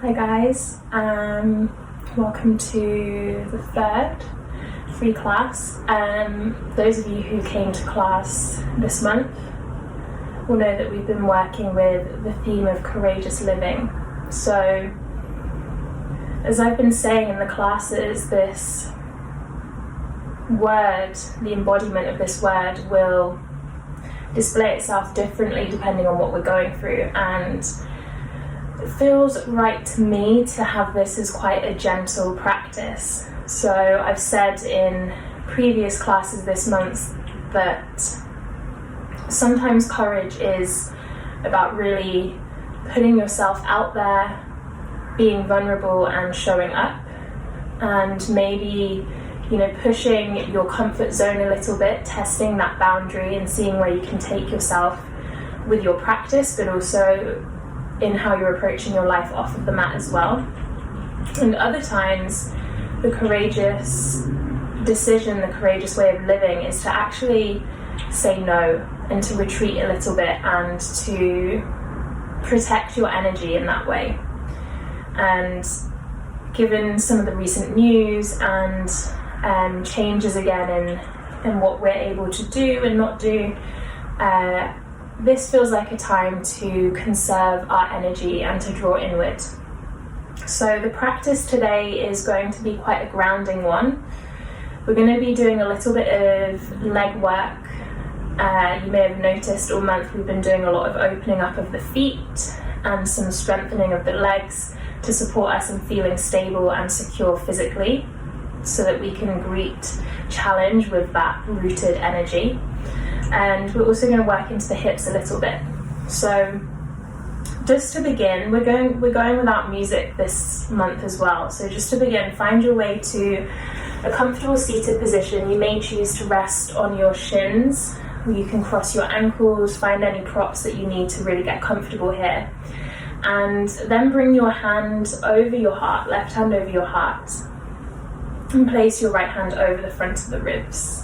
Hi guys, welcome to the third free class. Those of you who came to class this month will know that we've been working with the theme of courageous living. So, as I've been saying in the classes, this word, the embodiment of this word will display itself differently depending on what we're going through, and it feels right to me to have this as quite a gentle practice. So I've said in previous classes this month that sometimes courage is about really putting yourself out there, being vulnerable and showing up, and maybe pushing your comfort zone a little bit, testing that boundary and seeing where you can take yourself with your practice, but also in how you're approaching your life off of the mat as well. And other times, the courageous decision, the courageous way of living is to actually say no and to retreat a little bit and to protect your energy in that way. And given some of the recent news and changes again in what we're able to do and not do, this feels like a time to conserve our energy and to draw inward. So the practice today is going to be quite a grounding one. We're going to be doing a little bit of leg work. You may have noticed all month we've been doing a lot of opening up of the feet and some strengthening of the legs to support us in feeling stable and secure physically, so that we can greet challenge with that rooted energy. And we're also going to work into the hips a little bit. So just to begin, we're going without music this month as well. So just to begin, find your way to a comfortable seated position. You may choose to rest on your shins, or you can cross your ankles, find any props that you need to really get comfortable here. And then bring your hand over your heart, left hand over your heart, and place your right hand over the front of the ribs.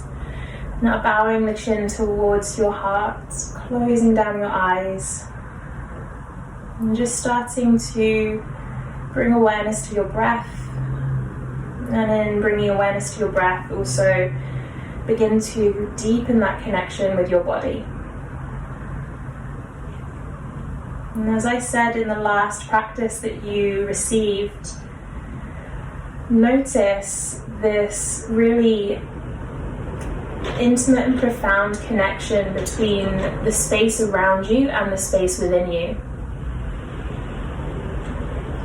Now bowing the chin towards your heart, closing down your eyes, and just starting to bring awareness to your breath. And in bringing awareness to your breath, also begin to deepen that connection with your body. And as I said in the last practice that you received, notice this really intimate and profound connection between the space around you and the space within you.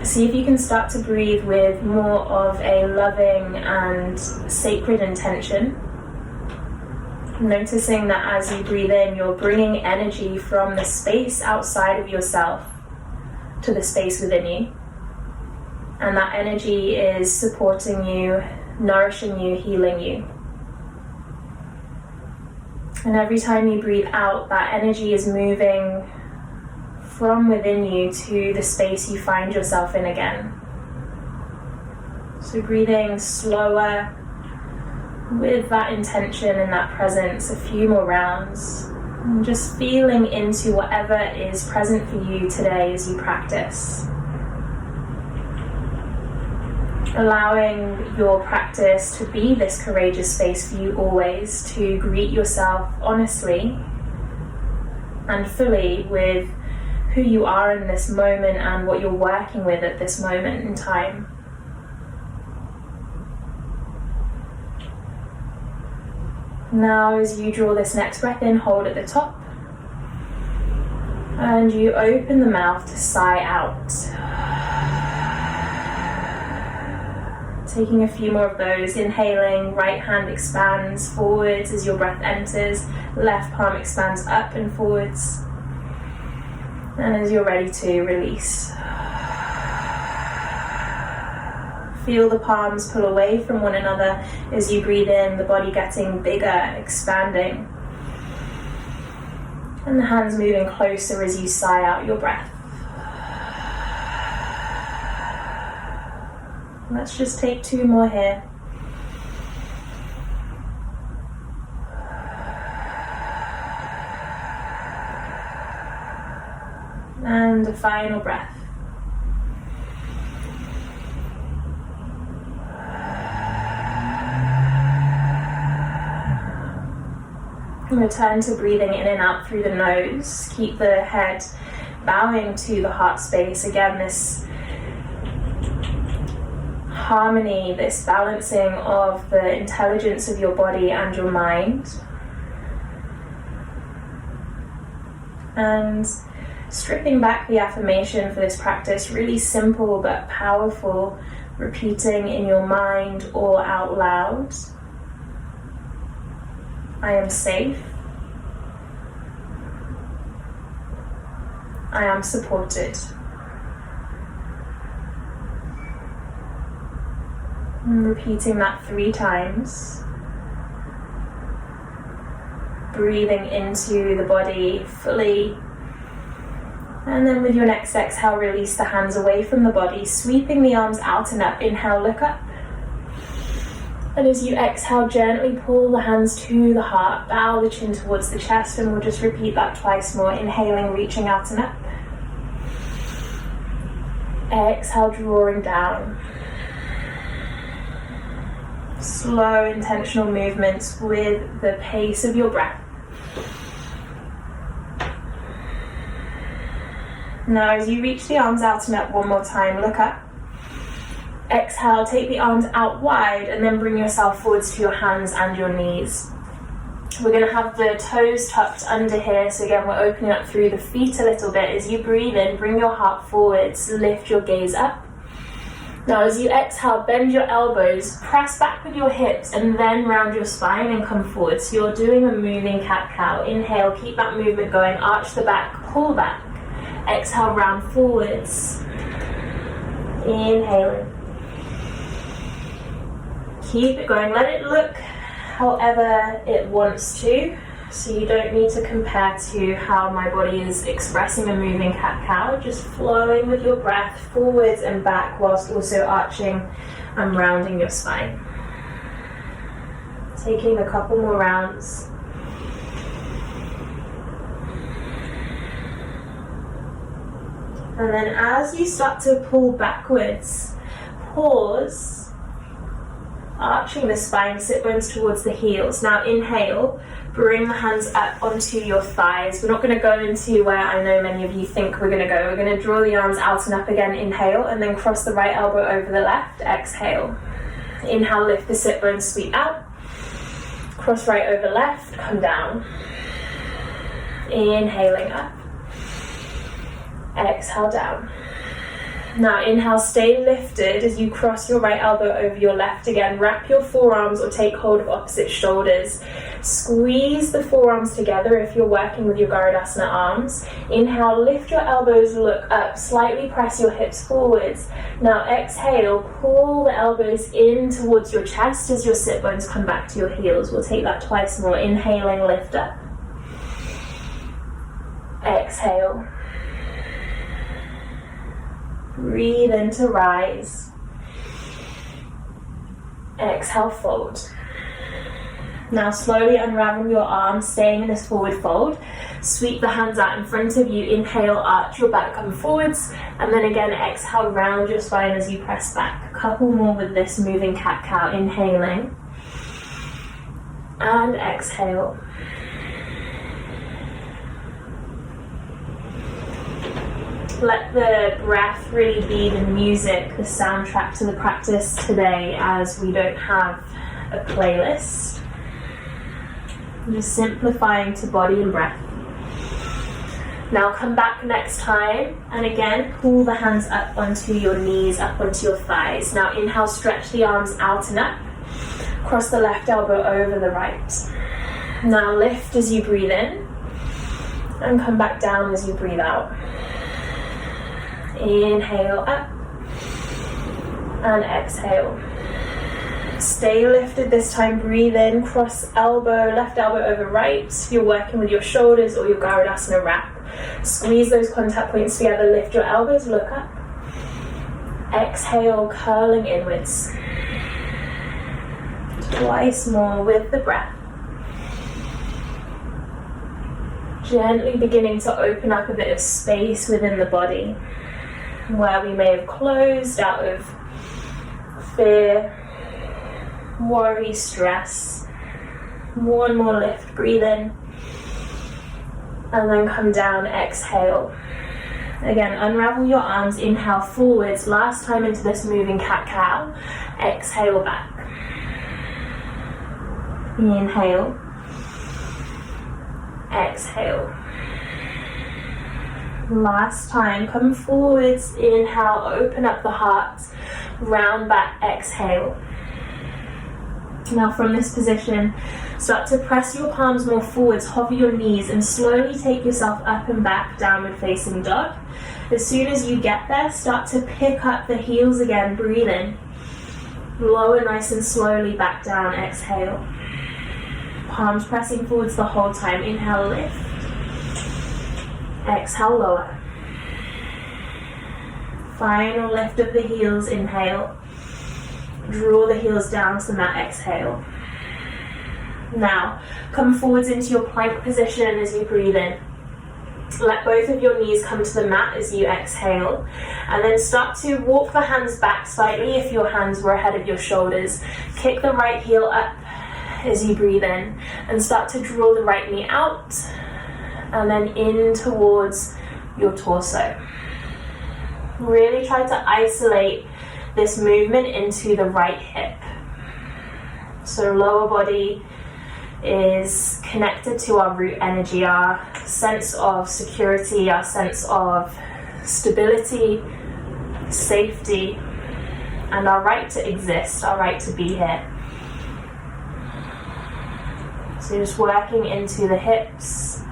See if you can start to breathe with more of a loving and sacred intention. Noticing that as you breathe in, you're bringing energy from the space outside of yourself to the space within you. And that energy is supporting you, nourishing you, healing you. And every time you breathe out, that energy is moving from within you to the space you find yourself in again. So breathing slower with that intention and that presence, a few more rounds. And just feeling into whatever is present for you today as you practice. Allowing your practice to be this courageous space for you always, to greet yourself honestly and fully with who you are in this moment and what you're working with at this moment in time. Now as you draw this next breath in, hold at the top, and you open the mouth to sigh out. Taking a few more of those, inhaling, right hand expands forwards as your breath enters, left palm expands up and forwards. And as you're ready to, release. Feel the palms pull away from one another as you breathe in, the body getting bigger, expanding. And the hands moving closer as you sigh out your breath. Let's just take two more here. And a final breath. Return to breathing in and out through the nose. Keep the head bowing to the heart space. Again, this harmony, this balancing of the intelligence of your body and your mind. And stripping back the affirmation for this practice, really simple but powerful, repeating in your mind or out loud. I am safe. I am supported. And repeating that 3 times. Breathing into the body fully. And then with your next exhale, release the hands away from the body, sweeping the arms out and up. Inhale, look up. And as you exhale, gently pull the hands to the heart, bow the chin towards the chest, and we'll just repeat that twice more. Inhaling, reaching out and up. Exhale, drawing down. Slow, intentional movements with the pace of your breath. Now, as you reach the arms out and up one more time, look up. Exhale, take the arms out wide and then bring yourself forwards to your hands and your knees. We're going to have the toes tucked under here. So again, we're opening up through the feet a little bit. As you breathe in, bring your heart forwards, lift your gaze up. Now, as you exhale, bend your elbows, press back with your hips, and then round your spine and come forward. So you're doing a moving cat-cow. Inhale, keep that movement going, arch the back, pull back. Exhale, round forwards. Inhaling. Keep it going. Let it look however it wants to. So you don't need to compare to how my body is expressing a moving cat-cow. Just flowing with your breath forwards and back whilst also arching and rounding your spine. Taking a couple more rounds. And then as you start to pull backwards, pause, arching the spine, sit bones towards the heels. Now inhale, bring the hands up onto your thighs. We're not going to go into where I know many of you think we're going to go. We're going to draw the arms out and up again, inhale, and then cross the right elbow over the left, exhale. Inhale, lift the sit bones, sweep out. Cross right over left, come down. Inhaling up. Exhale down. Now inhale, stay lifted as you cross your right elbow over your left again. Wrap your forearms or take hold of opposite shoulders. Squeeze the forearms together if you're working with your Garudasana arms. Inhale, lift your elbows, look up, slightly press your hips forwards. Now exhale, pull the elbows in towards your chest as your sit bones come back to your heels. We'll take that twice more. Inhaling, lift up. Exhale. Breathe in to rise. Exhale, fold. Now slowly unravel your arms, staying in this forward fold. Sweep the hands out in front of you. Inhale, arch your back, come forwards. And then again, exhale, round your spine as you press back. A couple more with this moving cat-cow. Inhaling. And exhale. Let the breath really be the music, the soundtrack to the practice today, as we don't have a playlist. Just simplifying to body and breath. Now come back next time, and again, pull the hands up onto your knees, up onto your thighs. Now inhale, stretch the arms out and up. Cross the left elbow over the right. Now lift as you breathe in, and come back down as you breathe out. Inhale up and exhale. Stay lifted this time. Breathe in, cross elbow, left elbow over right. You're working with your shoulders or your Garudasana wrap. Squeeze those contact points together. Lift your elbows, look up. Exhale, curling inwards. Twice more with the breath. Gently beginning to open up a bit of space within the body, where we may have closed out of fear, worry, stress. One more lift, breathe in. And then come down, exhale. Again, unravel your arms, inhale forwards, last time into this moving cat-cow. Exhale back. Inhale. Exhale. Last time, come forwards, inhale, open up the heart, round back, exhale. Now from this position, start to press your palms more forwards, hover your knees, and slowly take yourself up and back, downward facing dog. As soon as you get there, start to pick up the heels again, breathe in. Lower nice and slowly back down, exhale. Palms pressing forwards the whole time, inhale, lift. Exhale, lower. Final lift of the heels, inhale. Draw the heels down to the mat, exhale. Now, come forwards into your plank position as you breathe in. Let both of your knees come to the mat as you exhale. And then start to walk the hands back slightly if your hands were ahead of your shoulders. Kick the right heel up as you breathe in. And start to draw the right knee out. And then in towards your torso. Really try to isolate this movement into the right hip. So lower body is connected to our root energy, our sense of security, our sense of stability, safety, and our right to exist, our right to be here. So just working into the hips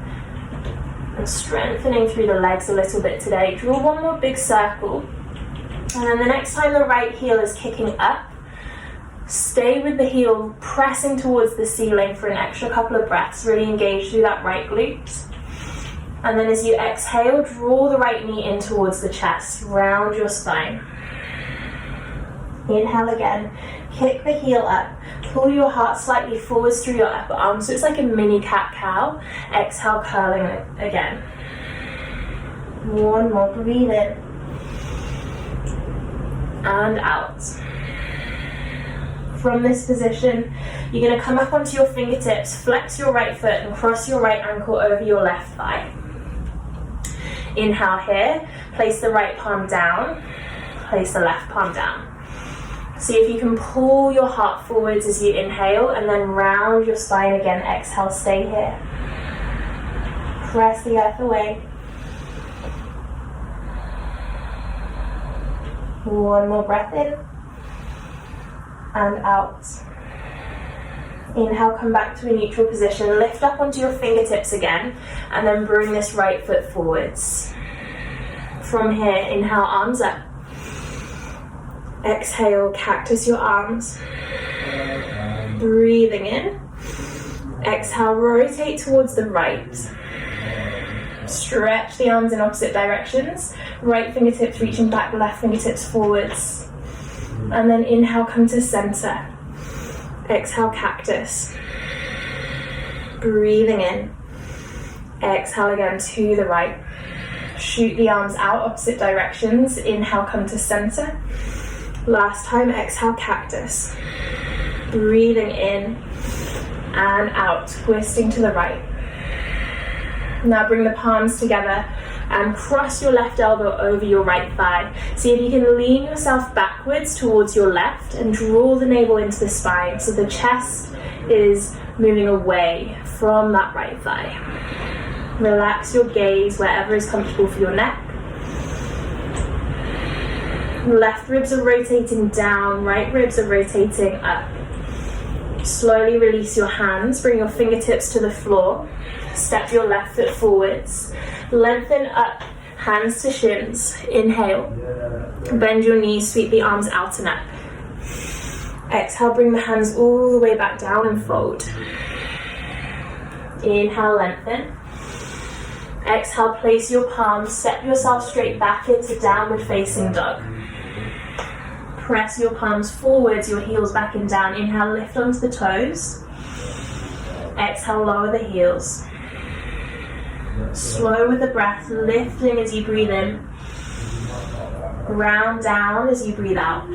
and strengthening through the legs a little bit today. Draw one more big circle. And then the next time the right heel is kicking up, stay with the heel pressing towards the ceiling for an extra couple of breaths. Really engage through that right glute. And then as you exhale, draw the right knee in towards the chest. Round your spine. Inhale again. Kick the heel up. Pull your heart slightly forwards through your upper arm. So it's like a mini cat-cow. Exhale, curling again. One more. Breathe in. And out. From this position, you're going to come up onto your fingertips, flex your right foot and cross your right ankle over your left thigh. Inhale here, place the right palm down, place the left palm down. See if you can pull your heart forwards as you inhale and then round your spine again. Exhale, stay here. Press the earth away. One more breath in and out. Inhale, come back to a neutral position. Lift up onto your fingertips again and then bring this right foot forwards. From here, inhale, arms up. Exhale, cactus your arms. Breathing in. Exhale, rotate towards the right. Stretch the arms in opposite directions. Right fingertips reaching back, left fingertips forwards. And then inhale, come to center. Exhale, cactus. Breathing in. Exhale again to the right. Shoot the arms out opposite directions. Inhale, come to center. Last time, exhale, cactus. Breathing in and out, twisting to the right. Now bring the palms together and cross your left elbow over your right thigh. See if you can lean yourself backwards towards your left and draw the navel into the spine so the chest is moving away from that right thigh. Relax your gaze wherever is comfortable for your neck. Left ribs are rotating down, right ribs are rotating up. Slowly release your hands, bring your fingertips to the floor. Step your left foot forwards. Lengthen up, hands to shins. Inhale. Bend your knees, sweep the arms out and up. Exhale, bring the hands all the way back down and fold. Inhale, lengthen. Exhale, place your palms, step yourself straight back into downward facing dog. Press your palms forwards, your heels back and down. Inhale, lift onto the toes. Exhale, lower the heels. Slow with the breath, lifting as you breathe in. Round down as you breathe out.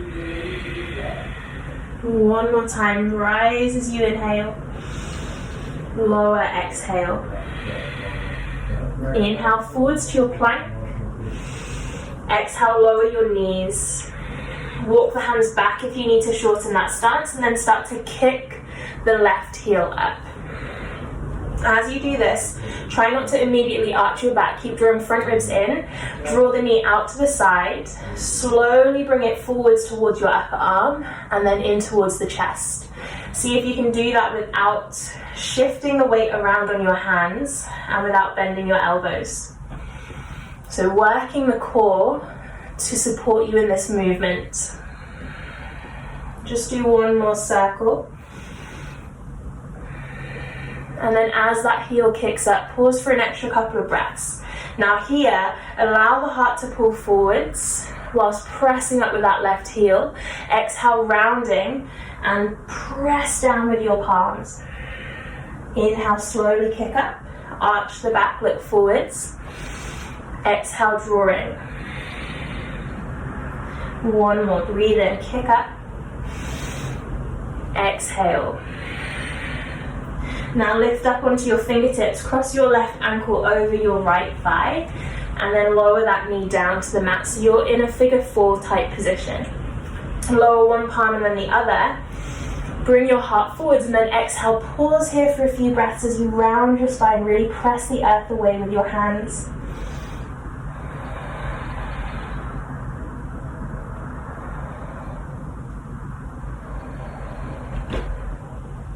One more time, rise as you inhale. Lower, exhale. Inhale forwards to your plank. Exhale, lower your knees. Walk the hands back if you need to shorten that stance, and then start to kick the left heel up. As you do this, try not to immediately arch your back. Keep drawing front ribs in. Draw the knee out to the side. Slowly bring it forwards towards your upper arm and then in towards the chest. See if you can do that without shifting the weight around on your hands and without bending your elbows. So working the core to support you in this movement. Just do one more circle. And then as that heel kicks up, pause for an extra couple of breaths. Now here, allow the heart to pull forwards whilst pressing up with that left heel. Exhale, rounding, and press down with your palms. Inhale, slowly kick up. Arch the back, look forwards. Exhale, drawing. One more, breathe in, kick up. Exhale. Now lift up onto your fingertips, cross your left ankle over your right thigh, and then lower that knee down to the mat. So you're in a figure 4 type position. Lower one palm and then the other. Bring your heart forwards and then exhale. Pause here for a few breaths as you round your spine. Really press the earth away with your hands.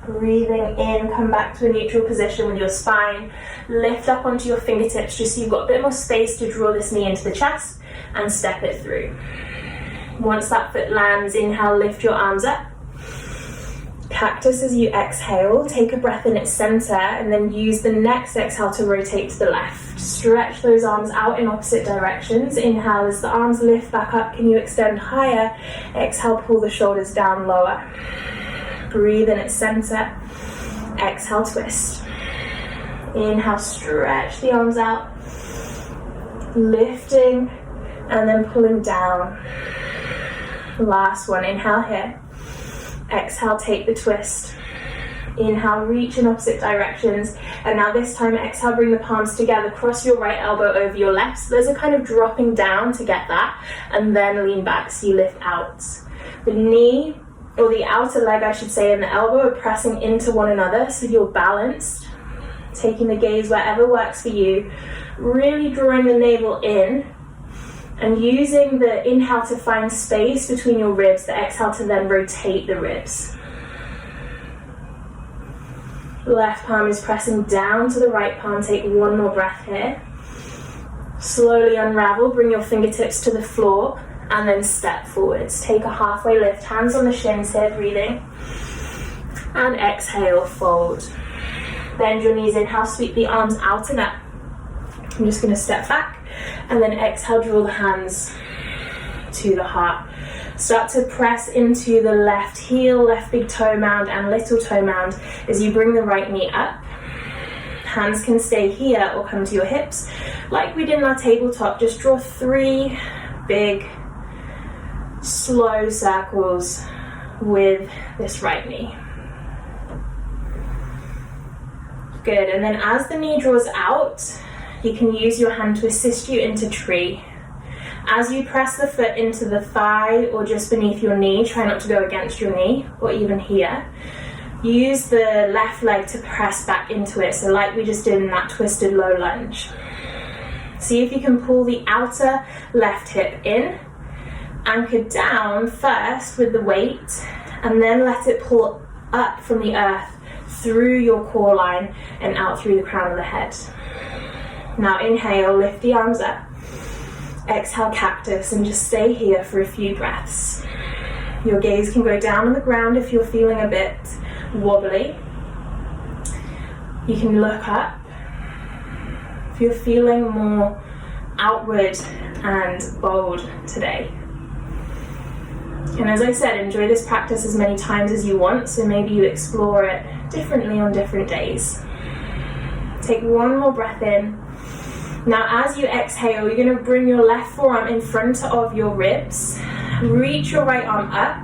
Breathing in, come back to a neutral position with your spine. Lift up onto your fingertips just so you've got a bit more space to draw this knee into the chest and step it through. Once that foot lands, inhale, lift your arms up. Cactus as you exhale. Take a breath in its center and then use the next exhale to rotate to the left. Stretch those arms out in opposite directions. Inhale, as the arms lift back up, can you extend higher? Exhale, pull the shoulders down lower. Breathe in its center. Exhale, twist. Inhale, stretch the arms out. Lifting and then pulling down. Last one, inhale here. Exhale, take the twist. Inhale, reach in opposite directions. And now this time, exhale, bring the palms together. Cross your right elbow over your left. So those are kind of dropping down to get that. And then lean back so you lift out. The knee, or the outer leg I should say, and the elbow are pressing into one another so you're balanced. Taking the gaze wherever works for you. Really drawing the navel in and using the inhale to find space between your ribs, the exhale to then rotate the ribs. Left palm is pressing down to the right palm. Take one more breath here. Slowly unravel, bring your fingertips to the floor and then step forwards. Take a halfway lift, hands on the shins here, breathing. And exhale, fold. Bend your knees, inhale, sweep the arms out and up. I'm just going to step back and then exhale, draw the hands to the heart. Start to press into the left heel, left big toe mound and little toe mound as you bring the right knee up. Hands can stay here or come to your hips. Like we did in our tabletop, just draw 3 big, slow circles with this right knee. Good, and then as the knee draws out, you can use your hand to assist you into tree. As you press the foot into the thigh or just beneath your knee, try not to go against your knee or even here. Use the left leg to press back into it, so like we just did in that twisted low lunge. See if you can pull the outer left hip in, anchor down first with the weight, and then let it pull up from the earth through your core line and out through the crown of the head. Now inhale, lift the arms up. Exhale, cactus, and just stay here for a few breaths. Your gaze can go down on the ground if you're feeling a bit wobbly. You can look up if you're feeling more outward and bold today. And as I said, enjoy this practice as many times as you want, so maybe you explore it differently on different days. Take one more breath in. Now as you exhale, you're going to bring your left forearm in front of your ribs. Reach your right arm up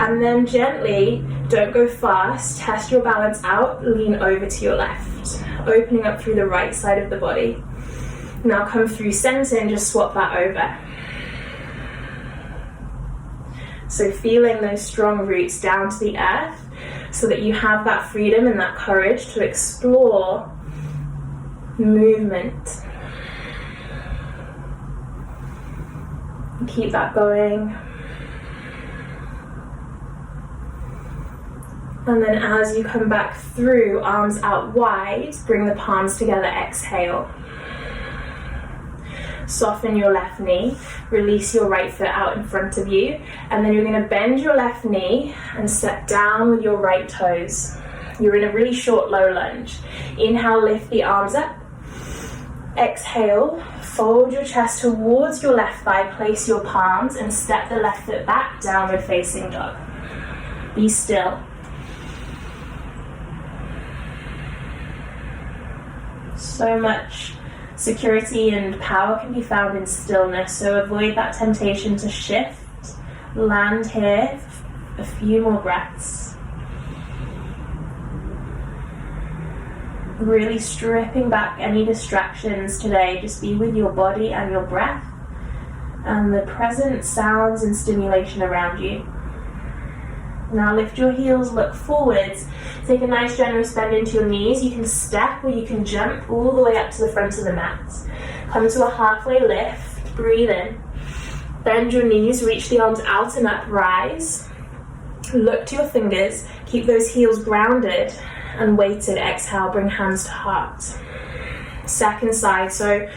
and then gently, don't go fast, test your balance out, lean over to your left, opening up through the right side of the body. Now come through center and just swap that over. So feeling those strong roots down to the earth so that you have that freedom and that courage to explore movement. Keep that going. And then as you come back through, arms out wide, bring the palms together, exhale. Soften your left knee, release your right foot out in front of you, and then you're going to bend your left knee and step down with your right toes. You're in a really short low lunge. Inhale, lift the arms up. Exhale, fold your chest towards your left thigh, place your palms, and step the left foot back, downward facing dog. Be still. So much security and power can be found in stillness, so avoid that temptation to shift. Land here, a few more breaths. Really stripping back any distractions today. Just be with your body and your breath and the present sounds and stimulation around you. Now lift your heels, look forwards, take a nice generous bend into your knees. You can step or you can jump all the way up to the front of the mat. Come to a halfway lift, breathe in. Bend your knees, reach the arms out and up, rise. Look to your fingers, keep those heels grounded and weighted. Exhale, bring hands to heart. Second side, so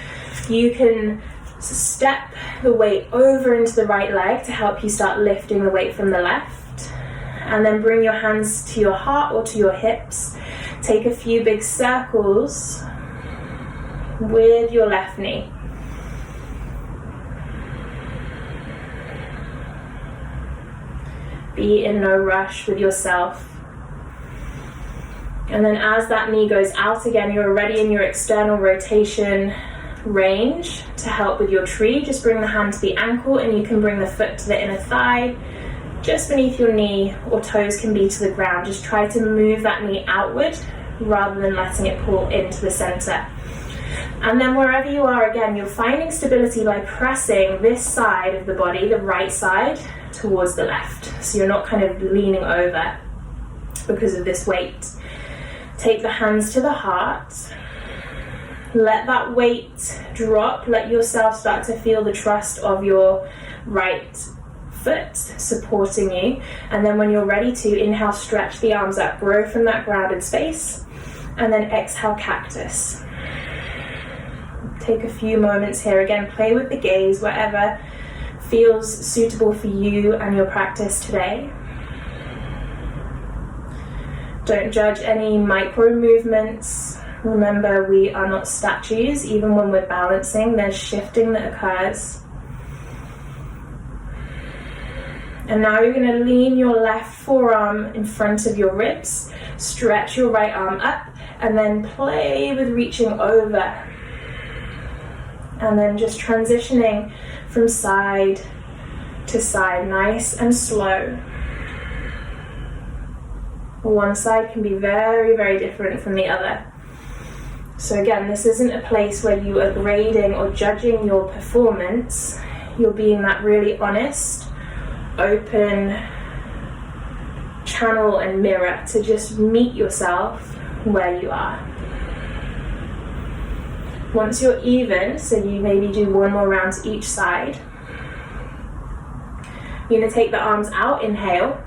you can step the weight over into the right leg to help you start lifting the weight from the left. And then bring your hands to your heart or to your hips. Take a few big circles with your left knee. Be in no rush with yourself. And then as that knee goes out again, you're already in your external rotation range to help with your tree. Just bring the hand to the ankle and you can bring the foot to the inner thigh. Just beneath your knee or toes can be to the ground. Just try to move that knee outward rather than letting it pull into the center. And then wherever you are, again, you're finding stability by pressing this side of the body, the right side, towards the left. So you're not kind of leaning over because of this weight. Take the hands to the heart. Let that weight drop. Let yourself start to feel the trust of your right foot supporting you. And then when you're ready to, inhale, stretch the arms up, grow from that grounded space, and then exhale, cactus. Take a few moments here. Again, play with the gaze, whatever feels suitable for you and your practice today. Don't judge any micro movements. Remember, we are not statues. Even when we're balancing, there's shifting that occurs. And now you're going to lean your left forearm in front of your ribs, stretch your right arm up, and then play with reaching over. And then just transitioning from side to side, nice and slow. One side can be very, very different from the other. So again, this isn't a place where you are grading or judging your performance. You're being that really honest, open channel and mirror to just meet yourself where you are. Once you're even, so you maybe do one more round to each side, you're going to take the arms out, inhale,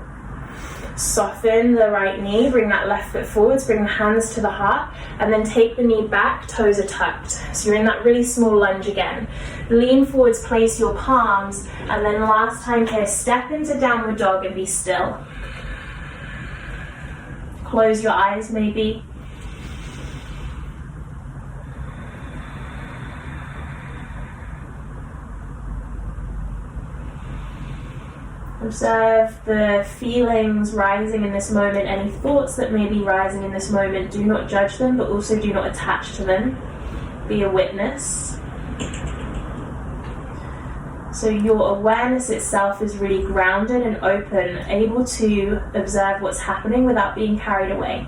soften the right knee, bring that left foot forwards, bring the hands to the heart, and then take the knee back, toes are tucked. So you're in that really small lunge again. Lean forwards, place your palms, and then last time here, step into downward dog and be still. Close your eyes maybe. Observe the feelings rising in this moment, any thoughts that may be rising in this moment. Do not judge them, but also do not attach to them. Be a witness. So your awareness itself is really grounded and open, able to observe what's happening without being carried away.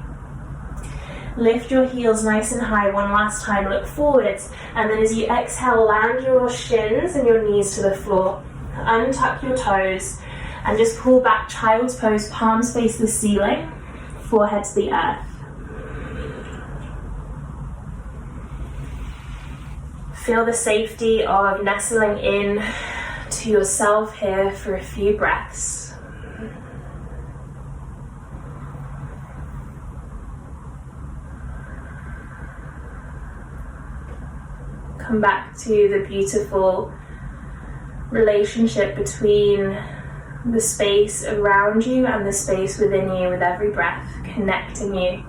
Lift your heels nice and high one last time, look forwards, and then as you exhale, land your shins and your knees to the floor. Untuck your toes and just pull back, child's pose, palms face the ceiling, forehead to the earth. Feel the safety of nestling in to yourself here for a few breaths. Come back to the beautiful relationship between the space around you and the space within you with every breath, connecting you.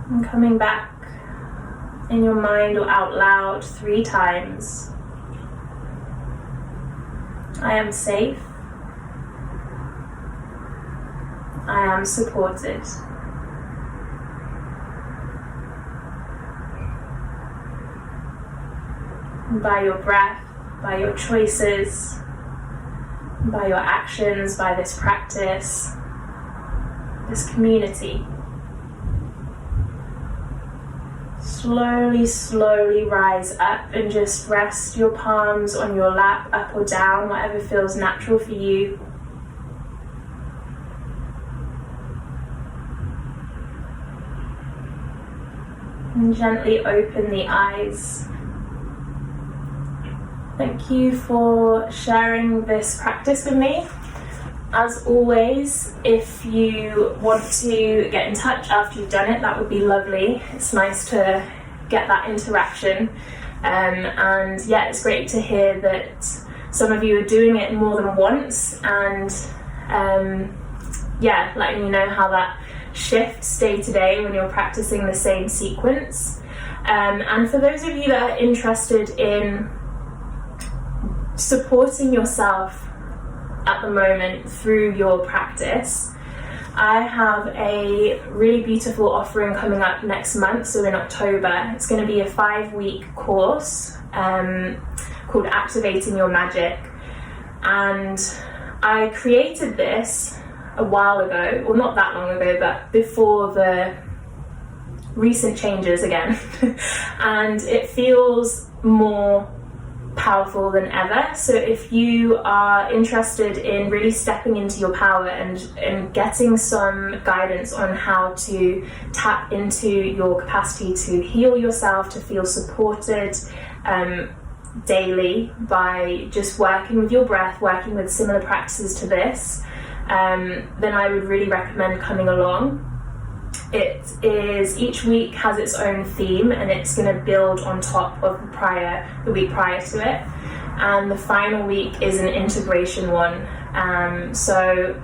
And coming back in your mind or out loud 3 times. I am safe. I am supported. By your breath, by your choices, by your actions, by this practice, this community. Slowly, slowly rise up and just rest your palms on your lap, up or down, whatever feels natural for you. And gently open the eyes. Thank you for sharing this practice with me. As always, if you want to get in touch after you've done it, that would be lovely. It's nice to get that interaction. And yeah, it's great to hear that some of you are doing it more than once, and yeah, letting me know how that shifts day to day when you're practicing the same sequence. And for those of you that are interested in supporting yourself at the moment through your practice, I have a really beautiful offering coming up next month, so in October. It's going to be a 5-week course called Activating Your Magic, and I created this a while ago, well not that long ago, but before the recent changes again and it feels more powerful than ever. So if you are interested in really stepping into your power and getting some guidance on how to tap into your capacity to heal yourself, to feel supported daily by just working with your breath, working with similar practices to this, then I would really recommend coming along. It is, each week has its own theme, and it's going to build on top of the week prior to it, and the final week is an integration one. So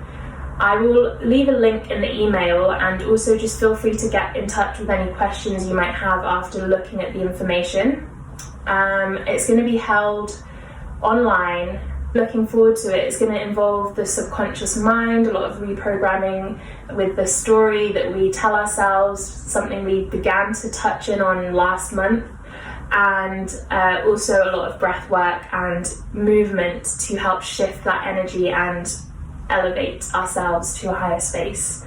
I will leave a link in the email, and also just feel free to get in touch with any questions you might have after looking at the information. It's going to be held online. Looking forward to it. It's going to involve the subconscious mind, a lot of reprogramming with the story that we tell ourselves, something we began to touch in on last month, and also a lot of breath work and movement to help shift that energy and elevate ourselves to a higher space.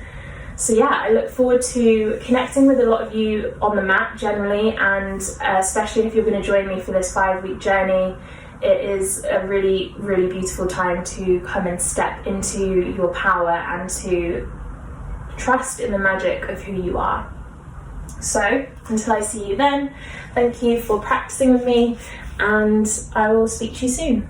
So yeah, I look forward to connecting with a lot of you on the mat generally, and especially if you're going to join me for this 5-week journey. It is a really, really beautiful time to come and step into your power and to trust in the magic of who you are. So, until I see you then, thank you for practicing with me, and I will speak to you soon.